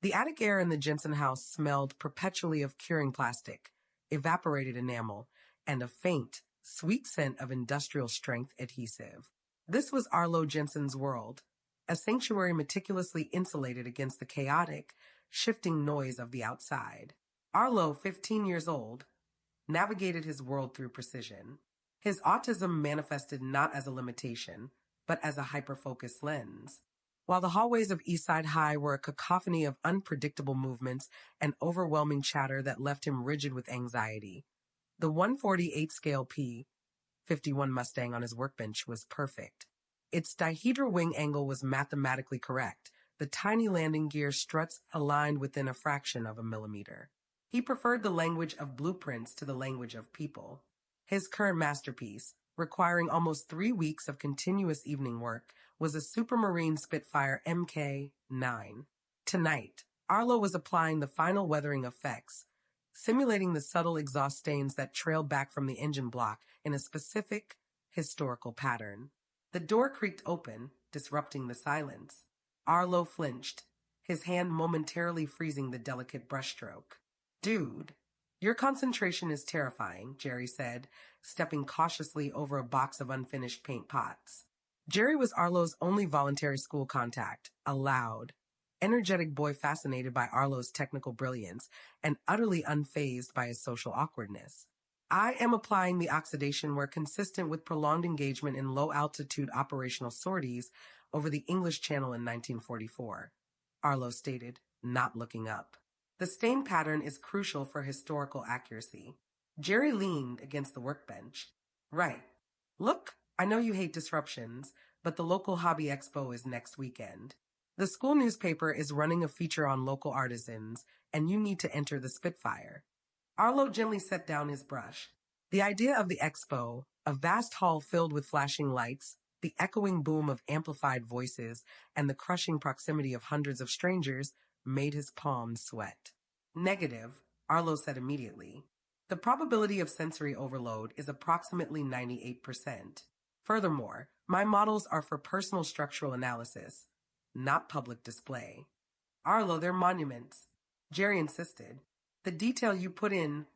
The attic air in the Jensen house smelled perpetually of curing plastic, evaporated enamel, and a faint, sweet scent of industrial strength adhesive. This was Arlo Jensen's world, a sanctuary meticulously insulated against the chaotic, shifting noise of the outside. Arlo, 15 years old, navigated his world through precision. His autism manifested not as a limitation, but as a hyper-focused lens. While the hallways of Eastside High were a cacophony of unpredictable movements and overwhelming chatter that left him rigid with anxiety, the 148 scale P-51 Mustang on his workbench was perfect. Its dihedral wing angle was mathematically correct, the tiny landing gear struts aligned within a fraction of a millimeter. He preferred the language of blueprints to the language of people. His current masterpiece, requiring almost 3 weeks of continuous evening work, was a Supermarine Spitfire Mk-9. Tonight, Arlo was applying the final weathering effects, simulating the subtle exhaust stains that trailed back from the engine block in a specific, historical pattern. The door creaked open, disrupting the silence. Arlo flinched, his hand momentarily freezing the delicate brushstroke. "Dude, your concentration is terrifying," Jerry said, stepping cautiously over a box of unfinished paint pots. Jerry was Arlo's only voluntary school contact, a loud, energetic boy fascinated by Arlo's technical brilliance and utterly unfazed by his social awkwardness. "I am applying the oxidation where consistent with prolonged engagement in low-altitude operational sorties over the English Channel in 1944, Arlo stated, not looking up. "The stain pattern is crucial for historical accuracy." Jerry leaned against the workbench. "Right. Look, I know you hate disruptions, but the local hobby expo is next weekend. The school newspaper is running a feature on local artisans, and you need to enter the Spitfire." Arlo gently set down his brush. The idea of the expo, a vast hall filled with flashing lights, the echoing boom of amplified voices, and the crushing proximity of hundreds of strangers, made his palms sweat. "Negative," Arlo said immediately. "The probability of sensory overload is approximately 98%. Furthermore, my models are for personal structural analysis, not public display." "Arlo, they're monuments," Jerry insisted. "The detail you put in,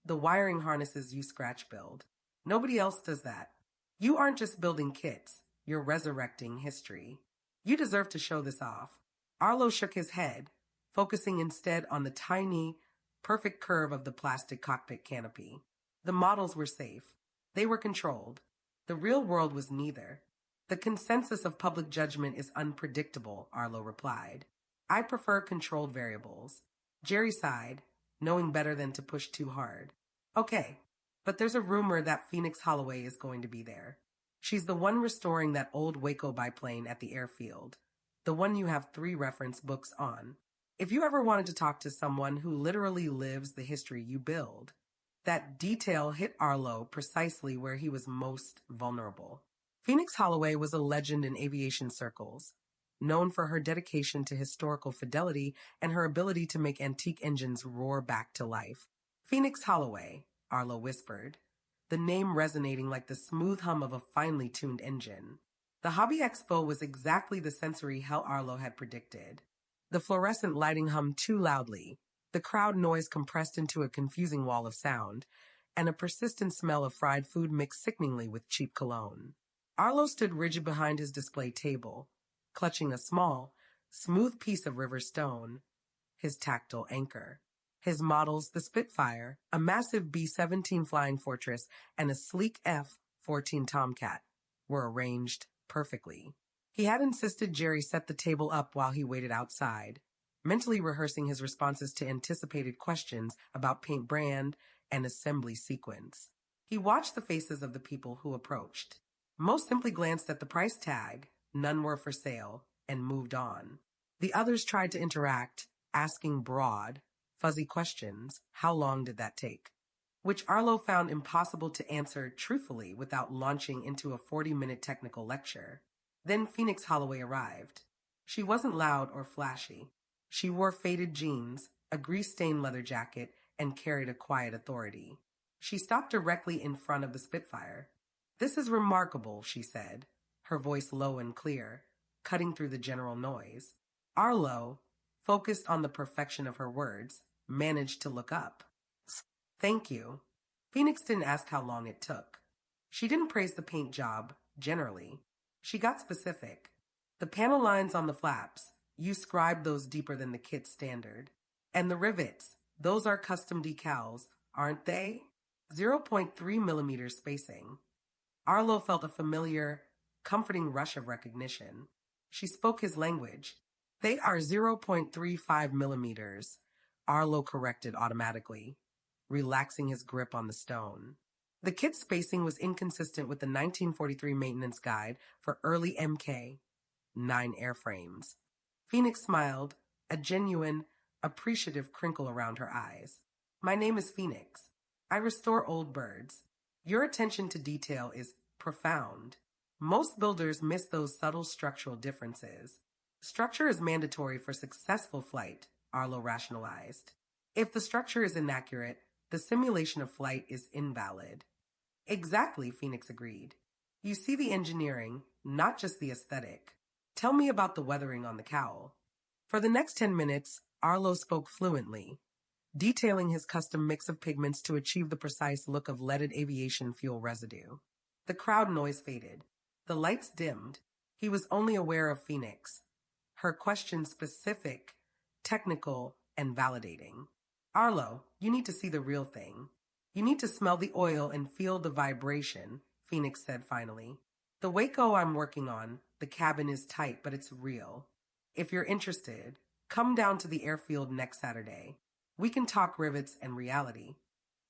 the wiring harnesses you scratch build. Nobody else does that. You aren't just building kits, you're resurrecting history. You deserve to show this off." Arlo shook his head, focusing instead on the tiny, perfect curve of the plastic cockpit canopy. The models were safe. They were controlled. The real world was neither. "The consensus of public judgment is unpredictable," Arlo replied. "I prefer controlled variables." Jerry sighed, knowing better than to push too hard. "Okay, but there's a rumor that Phoenix Holloway is going to be there. She's the one restoring that old Waco biplane at the airfield, the one you have 3 reference books on. If you ever wanted to talk to someone who literally lives the history you build." That detail hit Arlo precisely where he was most vulnerable. Phoenix Holloway was a legend in aviation circles, known for her dedication to historical fidelity and her ability to make antique engines roar back to life. "Phoenix Holloway," Arlo whispered, the name resonating like the smooth hum of a finely tuned engine. The Hobby Expo was exactly the sensory hell Arlo had predicted. The fluorescent lighting hummed too loudly, the crowd noise compressed into a confusing wall of sound, and a persistent smell of fried food mixed sickeningly with cheap cologne. Arlo stood rigid behind his display table, clutching a small, smooth piece of river stone, his tactile anchor. His models, the Spitfire, a massive B-17 Flying Fortress, and a sleek F-14 Tomcat, were arranged perfectly. He had insisted Jerry set the table up while he waited outside, mentally rehearsing his responses to anticipated questions about paint brand and assembly sequence. He watched the faces of the people who approached. Most simply glanced at the price tag, none were for sale, and moved on. The others tried to interact, asking broad, fuzzy questions. How long did that take? Which Arlo found impossible to answer truthfully without launching into a 40-minute technical lecture. Then Phoenix Holloway arrived. She wasn't loud or flashy. She wore faded jeans, a grease-stained leather jacket, and carried a quiet authority. She stopped directly in front of the Spitfire. "This is remarkable," she said, her voice low and clear, cutting through the general noise. Arlo, focused on the perfection of her words, managed to look up. Thank you. Phoenix didn't ask how long it took. She didn't praise the paint job, generally. She got specific. The panel lines on the flaps, you scribed those deeper than the kit standard. And the rivets, those are custom decals, aren't they? 0.3 millimeters spacing. Arlo felt a familiar, comforting rush of recognition. She spoke his language. They are 0.35 millimeters, Arlo corrected automatically, relaxing his grip on the stone. The kit's spacing was inconsistent with the 1943 maintenance guide for early MK, 9 airframes. Phoenix smiled, a genuine, appreciative crinkle around her eyes. My name is Phoenix. I restore old birds. Your attention to detail is profound. Most builders miss those subtle structural differences. Structure is mandatory for successful flight, Arlo rationalized. If the structure is inaccurate, the simulation of flight is invalid. Exactly, Phoenix agreed. You see the engineering, not just the aesthetic. Tell me about the weathering on the cowl. For the next 10 minutes, Arlo spoke fluently, detailing his custom mix of pigments to achieve the precise look of leaded aviation fuel residue. The crowd noise faded. The lights dimmed. He was only aware of Phoenix. Her questions specific, technical, and validating. Arlo, you need to see the real thing. You need to smell the oil and feel the vibration, Phoenix said finally. The Waco I'm working on, the cabin is tight, but it's real. If you're interested, come down to the airfield next Saturday. We can talk rivets and reality.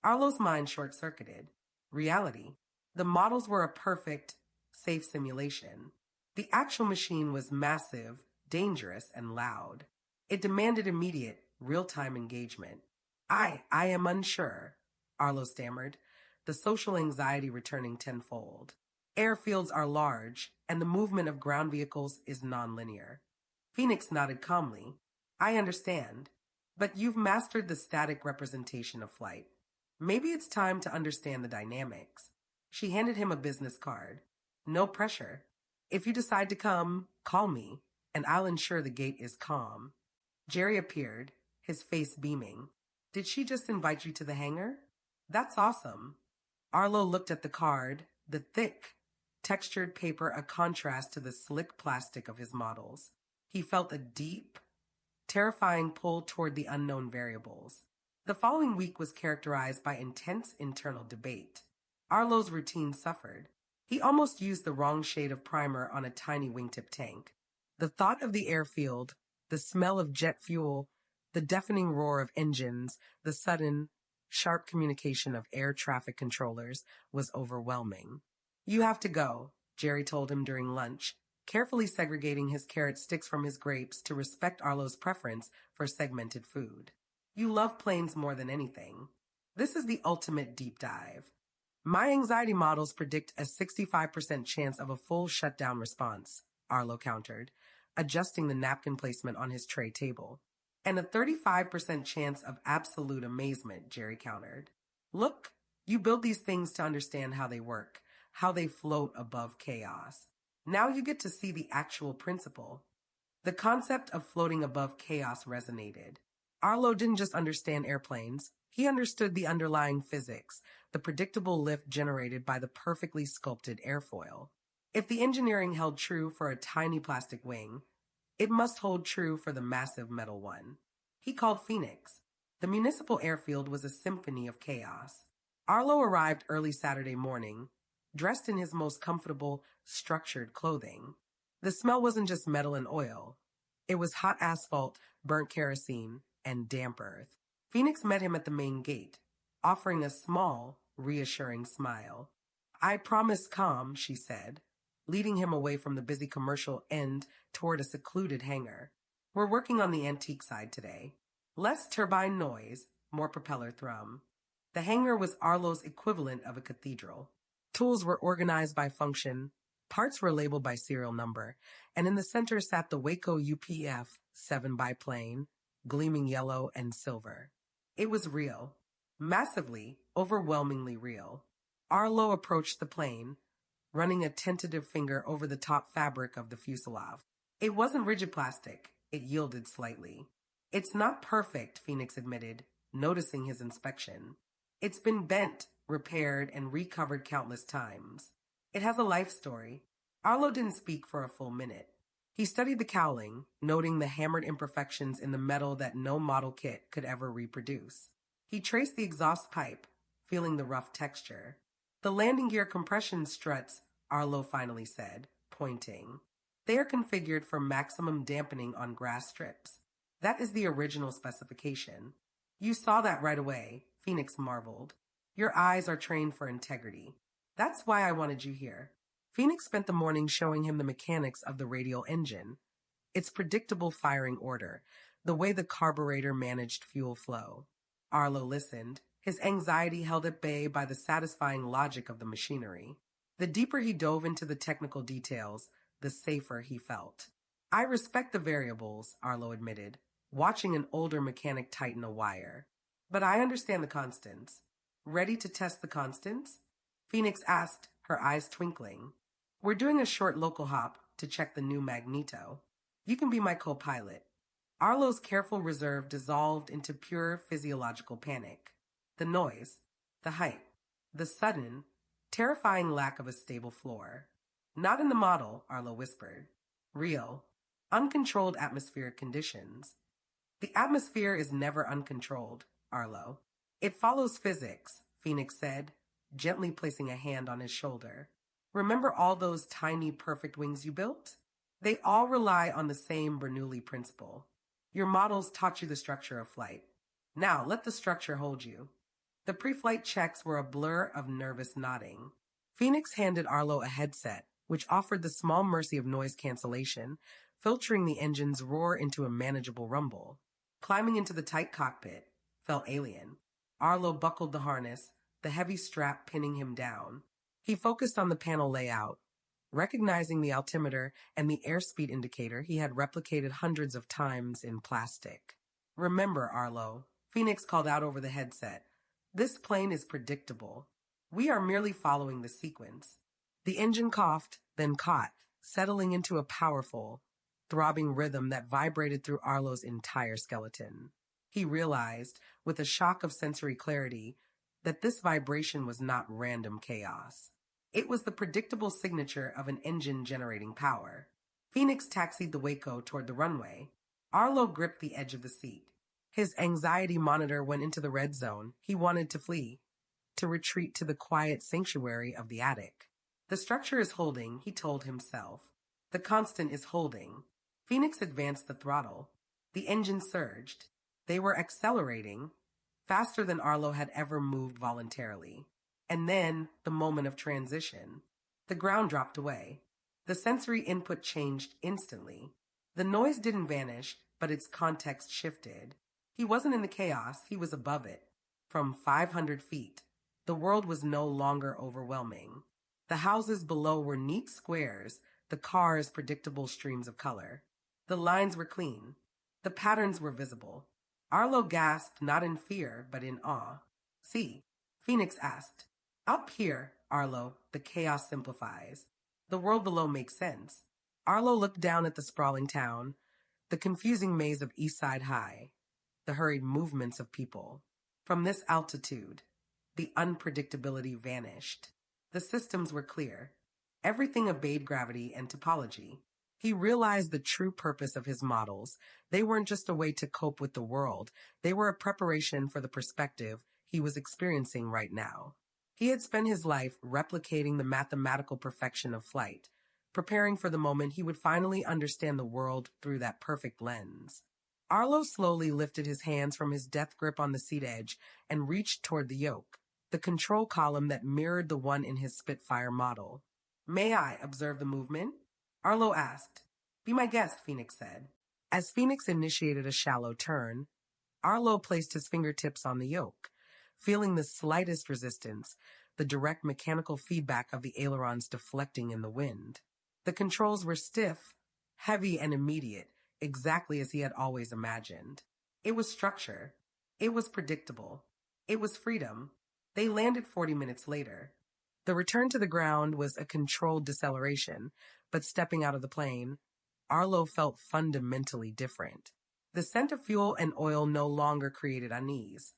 Arlo's mind short-circuited. Reality. The models were a perfect, safe simulation. The actual machine was massive, dangerous, and loud. It demanded immediate, real-time engagement. I am unsure, Arlo stammered, the social anxiety returning tenfold. Airfields are large, and the movement of ground vehicles is nonlinear. Phoenix nodded calmly. I understand, but you've mastered the static representation of flight. Maybe it's time to understand the dynamics. She handed him a business card. No pressure. If you decide to come, call me, and I'll ensure the gate is calm. Jerry appeared, his face beaming. Did she just invite you to the hangar? That's awesome. Arlo looked at the card, the thick, textured paper a contrast to the slick plastic of his models. He felt a deep, terrifying pull toward the unknown variables. The following week was characterized by intense internal debate. Arlo's routine suffered. He almost used the wrong shade of primer on a tiny wingtip tank. The thought of the airfield, the smell of jet fuel, the deafening roar of engines, the sudden, sharp communication of air traffic controllers was overwhelming. You have to go, Jerry told him during lunch, carefully segregating his carrot sticks from his grapes to respect Arlo's preference for segmented food. You love planes more than anything. This is the ultimate deep dive. My anxiety models predict a 65% chance of a full shutdown response, Arlo countered, adjusting the napkin placement on his tray table. And a 35% chance of absolute amazement, Jerry countered. Look, you build these things to understand how they work, how they float above chaos. Now you get to see the actual principle. The concept of floating above chaos resonated. Arlo didn't just understand airplanes. He understood the underlying physics, the predictable lift generated by the perfectly sculpted airfoil. If the engineering held true for a tiny plastic wing, it must hold true for the massive metal one. He called Phoenix. The municipal airfield was a symphony of chaos. Arlo arrived early Saturday morning, dressed in his most comfortable, structured clothing. The smell wasn't just metal and oil. It was hot asphalt, burnt kerosene, and damp earth. Phoenix met him at the main gate, offering a small, reassuring smile. I promise calm, she said, leading him away from the busy commercial end toward a secluded hangar. We're working on the antique side today. Less turbine noise, more propeller thrum. The hangar was Arlo's equivalent of a cathedral. Tools were organized by function, parts were labeled by serial number, and in the center sat the Waco UPF 7 biplane, gleaming yellow and silver. It was real. Massively, overwhelmingly real. Arlo approached the plane, running a tentative finger over the top fabric of the fuselage. It wasn't rigid plastic. It yielded slightly. It's not perfect, Phoenix admitted, noticing his inspection. It's been bent, repaired, and recovered countless times. It has a life story. Arlo didn't speak for a full minute. He studied the cowling, noting the hammered imperfections in the metal that no model kit could ever reproduce. He traced the exhaust pipe, feeling the rough texture. The landing gear compression struts, Arlo finally said, pointing. They are configured for maximum dampening on grass strips. That is the original specification. You saw that right away, Phoenix marveled. Your eyes are trained for integrity. That's why I wanted you here. Phoenix spent the morning showing him the mechanics of the radial engine, its predictable firing order, the way the carburetor managed fuel flow. Arlo listened, his anxiety held at bay by the satisfying logic of the machinery. The deeper he dove into the technical details, the safer he felt. I respect the variables, Arlo admitted, watching an older mechanic tighten a wire. But I understand the constants. Ready to test the constants? Phoenix asked, her eyes twinkling. We're doing a short local hop to check the new magneto. You can be my co-pilot. Arlo's careful reserve dissolved into pure physiological panic. The noise, the height, the sudden, terrifying lack of a stable floor. Not in the model, Arlo whispered. Real, uncontrolled atmospheric conditions. The atmosphere is never uncontrolled, Arlo. It follows physics, Phoenix said, gently placing a hand on his shoulder. Remember all those tiny perfect wings you built? They all rely on the same Bernoulli principle. Your models taught you the structure of flight. Now let the structure hold you. The pre-flight checks were a blur of nervous nodding. Phoenix handed Arlo a headset, which offered the small mercy of noise cancellation, filtering the engine's roar into a manageable rumble. Climbing into the tight cockpit felt alien. Arlo buckled the harness, the heavy strap pinning him down. He focused on the panel layout, recognizing the altimeter and the airspeed indicator he had replicated hundreds of times in plastic. Remember, Arlo, Phoenix called out over the headset, this plane is predictable. We are merely following the sequence. The engine coughed, then caught, settling into a powerful, throbbing rhythm that vibrated through Arlo's entire skeleton. He realized, with a shock of sensory clarity, that this vibration was not random chaos. It was the predictable signature of an engine generating power. Phoenix taxied the Waco toward the runway. Arlo gripped the edge of the seat. His anxiety monitor went into the red zone. He wanted to flee, to retreat to the quiet sanctuary of the attic. The structure is holding, he told himself. The constant is holding. Phoenix advanced the throttle. The engine surged. They were accelerating, faster than Arlo had ever moved voluntarily. And then, the moment of transition. The ground dropped away. The sensory input changed instantly. The noise didn't vanish, but its context shifted. He wasn't in the chaos, he was above it. From 500 feet, the world was no longer overwhelming. The houses below were neat squares, the cars predictable streams of color. The lines were clean. The patterns were visible. Arlo gasped, not in fear, but in awe. See, Phoenix asked. Up here, Arlo, the chaos simplifies. The world below makes sense. Arlo looked down at the sprawling town, the confusing maze of East Side High, the hurried movements of people. From this altitude, the unpredictability vanished. The systems were clear. Everything obeyed gravity and topology. He realized the true purpose of his models. They weren't just a way to cope with the world. They were a preparation for the perspective he was experiencing right now. He had spent his life replicating the mathematical perfection of flight, preparing for the moment he would finally understand the world through that perfect lens. Arlo slowly lifted his hands from his death grip on the seat edge and reached toward the yoke, the control column that mirrored the one in his Spitfire model. May I observe the movement? Arlo asked. Be my guest, Phoenix said. As Phoenix initiated a shallow turn, Arlo placed his fingertips on the yoke, feeling the slightest resistance, the direct mechanical feedback of the ailerons deflecting in the wind. The controls were stiff, heavy, and immediate, exactly as he had always imagined. It was structure. It was predictable. It was freedom. They landed 40 minutes later. The return to the ground was a controlled deceleration, but stepping out of the plane, Arlo felt fundamentally different. The scent of fuel and oil no longer created unease.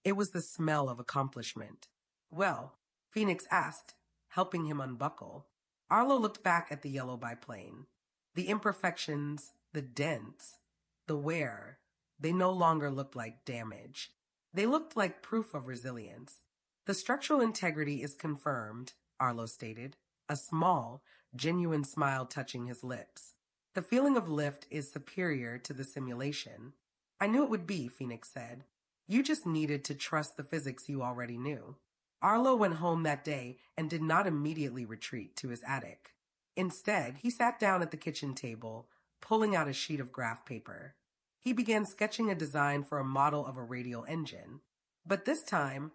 It was the smell of accomplishment. Well, Phoenix asked, helping him unbuckle. Arlo looked back at the yellow biplane. The imperfections, the dents, the wear, they no longer looked like damage. They looked like proof of resilience. The structural integrity is confirmed, Arlo stated, a small, genuine smile touching his lips. The feeling of lift is superior to the simulation. I knew it would be, Phoenix said. You just needed to trust the physics you already knew. Arlo went home that day and did not immediately retreat to his attic. Instead, he sat down at the kitchen table, pulling out a sheet of graph paper. He began sketching a design for a model of a radial engine. But this time,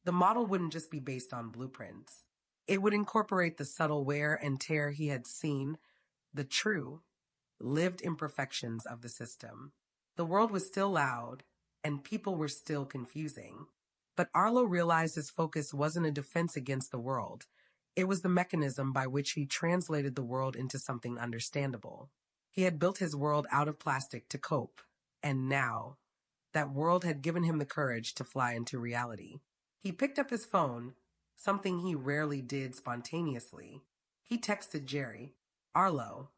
the model wouldn't just be based on blueprints. It would incorporate the subtle wear and tear he had seen, the true, lived imperfections of the system. The world was still loud, and people were still confusing. But Arlo realized his focus wasn't a defense against the world. It was the mechanism by which he translated the world into something understandable. He had built his world out of plastic to cope, and now, that world had given him the courage to fly into reality. He picked up his phone, something he rarely did spontaneously. He texted Jerry, Arlo,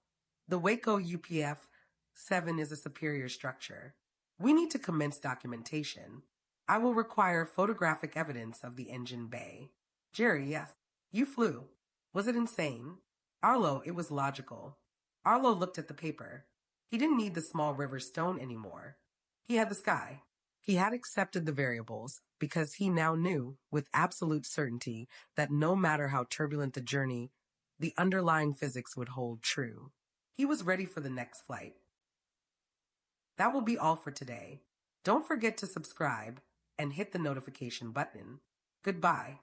the Waco UPF-7 is a superior structure. We need to commence documentation. I will require photographic evidence of the engine bay. Jerry, yes. You flew. Was it insane? Arlo, it was logical. Arlo looked at the paper. He didn't need the small river stone anymore. He had the sky. He had accepted the variables because he now knew with absolute certainty that no matter how turbulent the journey, the underlying physics would hold true. He was ready for the next flight. That will be all for today. Don't forget to subscribe and hit the notification button. Goodbye.